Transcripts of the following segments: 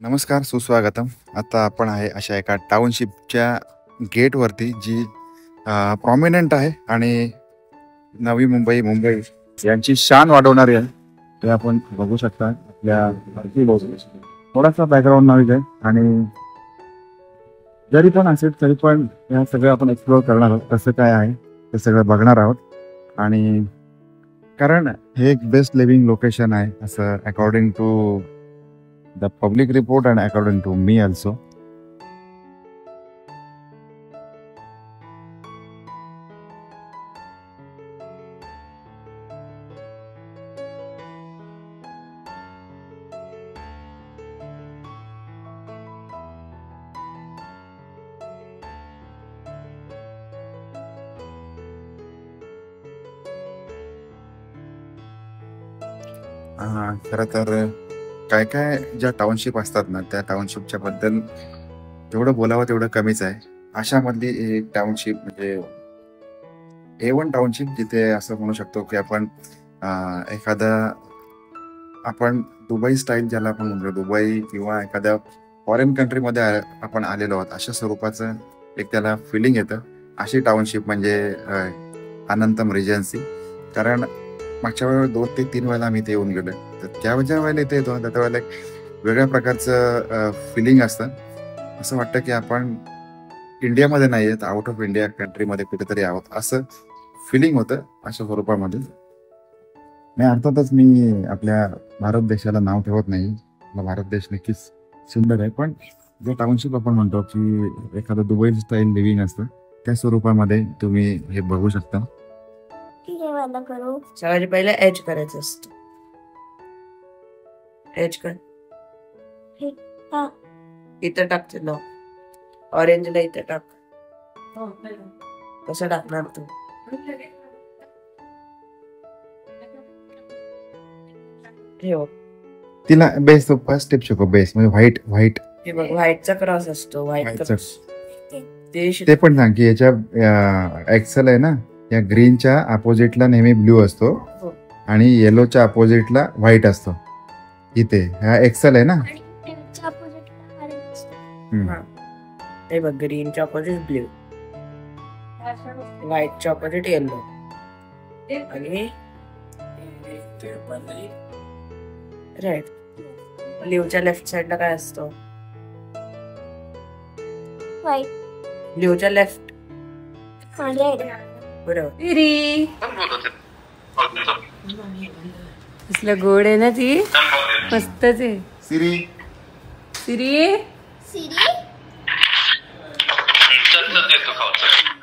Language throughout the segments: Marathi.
नमस्कार, सुस्वागतम. आता आपण आहे अशा एका टाउनशिपच्या गेटवरती जी प्रॉमिनंट आहे आणि नवी मुंबई मुंबई यांची शान वाढवणारी आहे. ते आपण बघू शकता आपल्या थोडासा बॅकग्राऊंड नॉईज आहे आणि जरी पण असेल तरी पण या सगळं आपण एक्सप्लोअर करणार आहोत. कसं काय आहे ते सगळं बघणार आहोत आणि कारण हे एक बेस्ट लिव्हिंग लोकेशन आहे असं according to the public report and according to me also. खरं तर काय काय ज्या टाउनशिप असतात ना त्या टाउनशिपच्या बद्दल जेवढं बोलावं तेवढं कमीच आहे. अशामधली एक टाउनशिप म्हणजे A1 टाउनशिप, जिथे असं म्हणू शकतो की आपण एखादा आपण दुबई स्टाईल ज्याला आपण म्हणतो, दुबई किंवा एखाद्या फॉरेन कंट्रीमध्ये आपण आलेलो आहोत अशा स्वरूपाचं एक त्याला फिलिंग येतं. अशी टाउनशिप म्हणजे अनंतम रिजन्सी. कारण मागच्या वेळेला 2 ते 3 वेळेला आम्ही इथे येऊन गेलो. तर ज्या वेळेला इथे येतो त्या वेळेला एक वेगळ्या प्रकारचं फिलिंग असतं. असं वाटतं की आपण इंडियामध्ये नाही आहेत, आउट ऑफ इंडिया कंट्रीमध्ये कुठेतरी आहोत असं फिलिंग होतं अशा स्वरूपामध्ये. नाही, अर्थातच मी आपल्या भारत देशाला नाव ठेवत नाही. आपला भारत देश नक्कीच सुंदर आहे, पण जे टाउनशिप आपण म्हणतो की एखादं दुबई स्टाईल लिव्हिंग असतं त्या स्वरूपामध्ये तुम्ही हे बघू शकता. सगळ्यात पहिले एज करायचं असतं. एज कर, इथं टाकते ना, ऑरेंजला इथं टाक. कसं टाकणार तू? ठेव. तिला बेस फर्स्ट स्टेप शिकव. बेस म्हणजे व्हाईट व्हाईट हे बघ, व्हाईटचा क्रॉस असतो. व्हाईट क्रॉस ते पण सांग की याच्या एक्सेल आहे ना, या ग्रीनच्या अपोजिटला नेहमी ब्ल्यू असतो आणि येलोच्या अपोजिटला व्हाईट असतो. इथे हा एक्सेल आहे ना. हे बघ, ग्रीनच्या अपोजिट ब्ल्यू, व्हाईटच्या अपोजिट येलो आणि रेड. ब्ल्यूच्या लेफ्ट साइडला काय असतो? व्हाईट. ब्ल्यूच्या लेफ्ट रेड. बरोबर. कसलं गोड आहे ना ती, मस्तच आहे. सिरी सिरी सिरी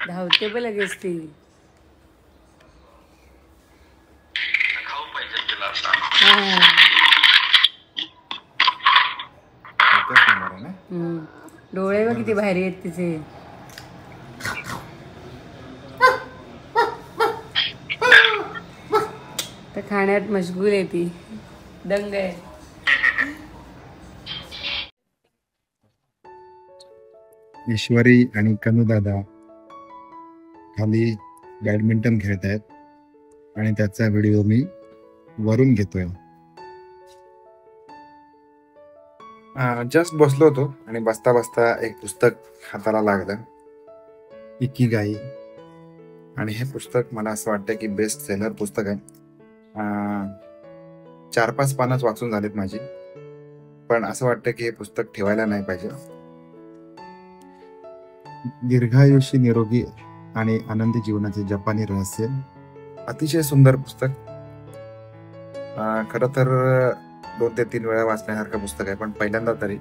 धावते पण लगेच ती. डोळे बघ किती भारी आहेत तिचे. तर खाण्यात मशगूल आहे ती, दंग आहे. ईश्वरी आणि कनुदादा खाली बॅडमिंटन खेळत आहेत आणि त्याचा व्हिडिओ मी वरून घेतोय. जस्ट बसलो होतो आणि बसता बसता एक पुस्तक हाताला लागलं, इकिगाई. आणि हे पुस्तक मला असं वाटतं की बेस्ट सेलर पुस्तक आहे. 4-5 पानच वाचून झालीत माझी, पण असं वाटतं की हे पुस्तक ठेवायला नाही पाहिजे. दीर्घायुष्य, निरोगी आणि आनंदी जीवनाचे जपानी रहस्य. अतिशय सुंदर पुस्तक. खरं तर 2 ते 3 वेळा वाचण्यासारखं पुस्तक आहे, पण पहिल्यांदा तरी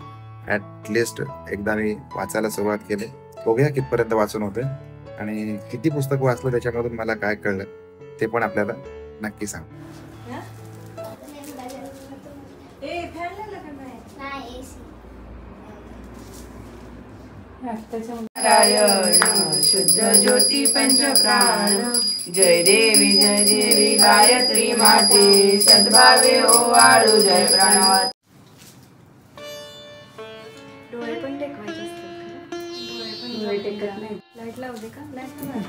ॲटलिस्ट एकदा मी वाचायला सुरुवात केली. बघूया कितपर्यंत वाचून होते आणि किती पुस्तक वाचलं त्याच्यामधून मला काय कळलं ते पण आपल्याला नक्की सांग. नारायण शुद्ध ज्योती पंचप्राण. जय देवी गायत्री माते. सद्भावे ओवाळू जय प्राणवात. डोळे पण टेकवायचे असतात. डोळे टेकत नाही. लाईट लावू दे का? लाईट लावा.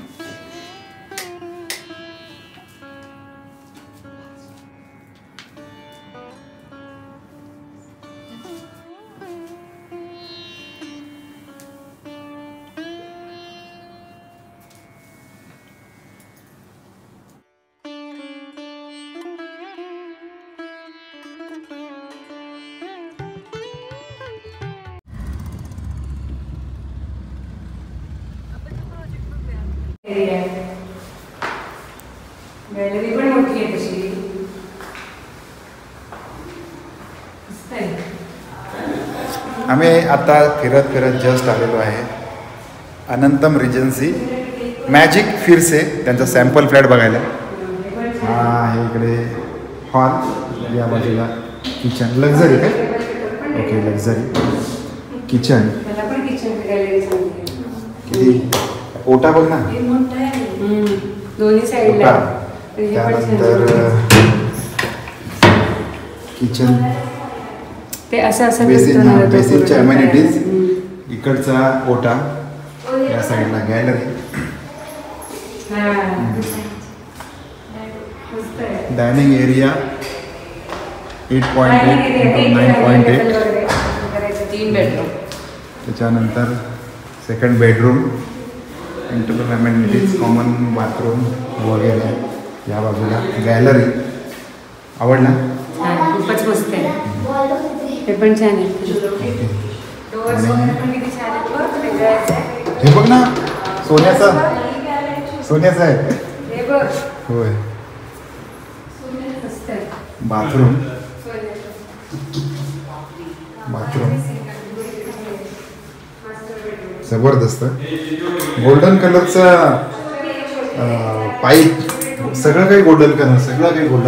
गॅलरी पण मोठी आहे तशी. मस्त आहे. आम्ही आता फिरत फिरत जस्ट आलेलो आहे अनंतम रिजन्सी मॅजिक फिरसे त्यांचा सॅम्पल फ्लॅट बघायला. हा आहे इकडे हॉल, या बाजूला किचन लक्झरी काय. Okay luxury kitchen. मला पण किचन गॅलरी सांगते. किती ओटा बघ ना. दोन्ही साईडला. त्यानंतर किचन ते असं असं बेसिन, बेसिनच्या अमेनिटीज. इकडचा ओटा, या साईडला गॅलरी. Dining area 8.8 × 9.8. 3 बेडरूम. त्याच्यानंतर second bedroom, internal amenities, common bathroom वगैरे. या बाजूला गॅलरी. आवडला? खूपच मस्त आहे. हे पण छान आहे. हे बघ ना, सोन्याचा आहे. होय. बाथरूम जबरदस्त. गोल्डन कलरचा पाईप, सगळं काही गोल्डन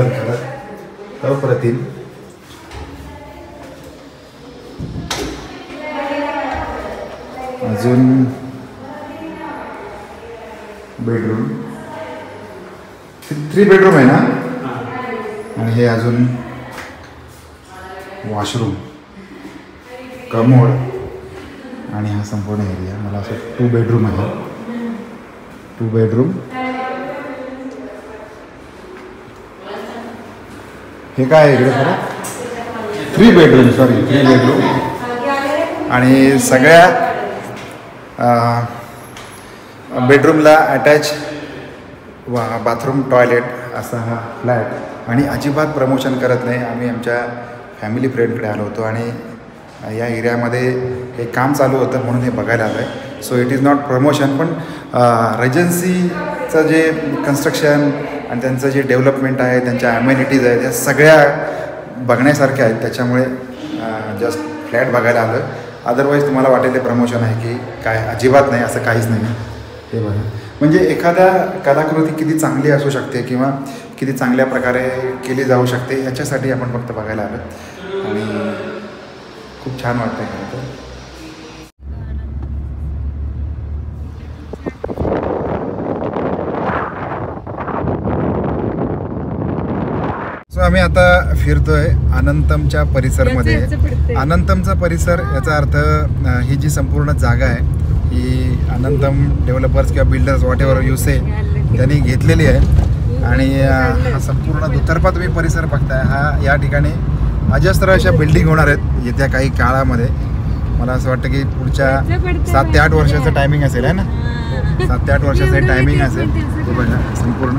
कलर. अप्रतिम. अजून बेडरूम, 3 बेडरूम आहे ना. आणि हे अजून वॉशरूम, कमोड आणि हा संपूर्ण एरिया. मला असं 2 बेडरूम आहे. 2 बेडरूम. हे काय आहे इकडे खरं? 3 बेडरूम. Sorry 3 bedroom. आणि सगळ्या बेडरूमला अटॅच बाथरूम, टॉयलेट असा हा फ्लॅट. आणि अजिबात प्रमोशन करत नाही. आम्ही आमच्या फॅमिली फ्रेंडकडे आलो होतो आणि या एरियामध्ये हे काम चालू होतं म्हणून हे बघायला आलं आहे. So it is not promotion, पण रेजन्सीचं जे कन्स्ट्रक्शन आणि त्यांचं जे डेव्हलपमेंट आहे, त्यांच्या अमेनिटीज आहेत, त्या सगळ्या बघण्यासारख्या आहेत. त्याच्यामुळे जस्ट फ्लॅट बघायला आलं. अदरवाईज तुम्हाला वाटेल ते प्रमोशन आहे की काय, अजिबात नाही, असं काहीच नाही. हे बघा, म्हणजे एखाद्या कलाकृती किती चांगली असू शकते किंवा किती चांगल्या प्रकारे केली जाऊ शकते याच्यासाठी आपण फक्त बघायला आलो. आणि खूप छान वाटतं आहे खरं तर. सो आम्ही आता फिरतोय अनंतमच्या परिसरमध्ये. अनंतमचा परिसर याचा अर्थ ही जी संपूर्ण जागा आहे ही अनंतम डेव्हलपर्स किंवा बिल्डर्स वॉट एव्हर यू से त्यांनी घेतलेली आहे. आणि हा संपूर्ण दुतर्फा तुम्ही परिसर बघताय. हा या ठिकाणी अजस्त्र अशा बिल्डिंग होणार आहेत येत्या काही काळामध्ये. मला असं वाटतं की पुढच्या 7 ते 8 वर्षाचं टायमिंग असेल, आहे ना. 7 ते 8 वर्षाचं टायमिंग असेल ते बघा संपूर्ण.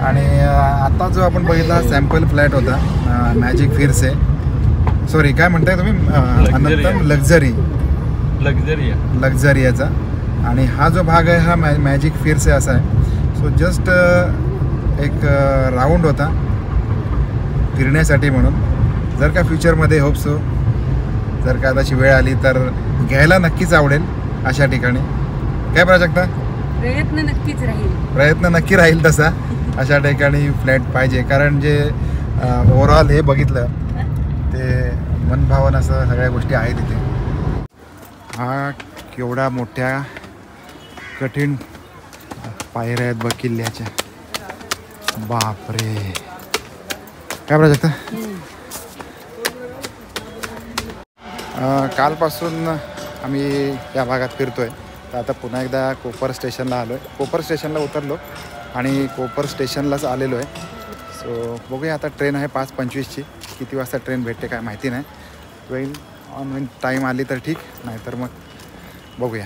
आणि आता जो आपण बघितला हा सॅम्पल फ्लॅट होता मॅजिक फिरसे, सॉरी काय म्हणताय तुम्ही, अनंतम लक्झरी याचा. आणि हा जो भाग आहे हा मॅजिक फिरसे असा आहे. सो जस्ट एक राऊंड होता फिरण्यासाठी म्हणून. जर का फ्युचरमध्ये होप सो जर का अशी वेळ आली तर घ्यायला नक्कीच आवडेल अशा ठिकाणी. काय प्राजक्ता? प्रयत्न नक्की राहील तसा अशा ठिकाणी फ्लॅट पाहिजे. कारण जे ओव्हरऑल हे बघितलं ते मनभावन असं सगळ्या गोष्टी आहेत इथे. हा केवढा मोठ्या कठीण पायऱ्या आहेत बघ किल्ल्याच्या. बापरे, काय प्राजक्ता? कालपासून आम्ही या भागात फिरतोय. तर आता पुन्हा एकदा कोपर स्टेशनला आलो आहे. कोपर स्टेशनला उतरलो आणि कोपर स्टेशनलाच आलेलो आहे. सो बघूया आता ट्रेन आहे 5:25ची. किती वाजता ट्रेन भेटते काय माहिती नाही. वेळ ऑन टाईम आली तर ठीक, नाहीतर मग बघूया.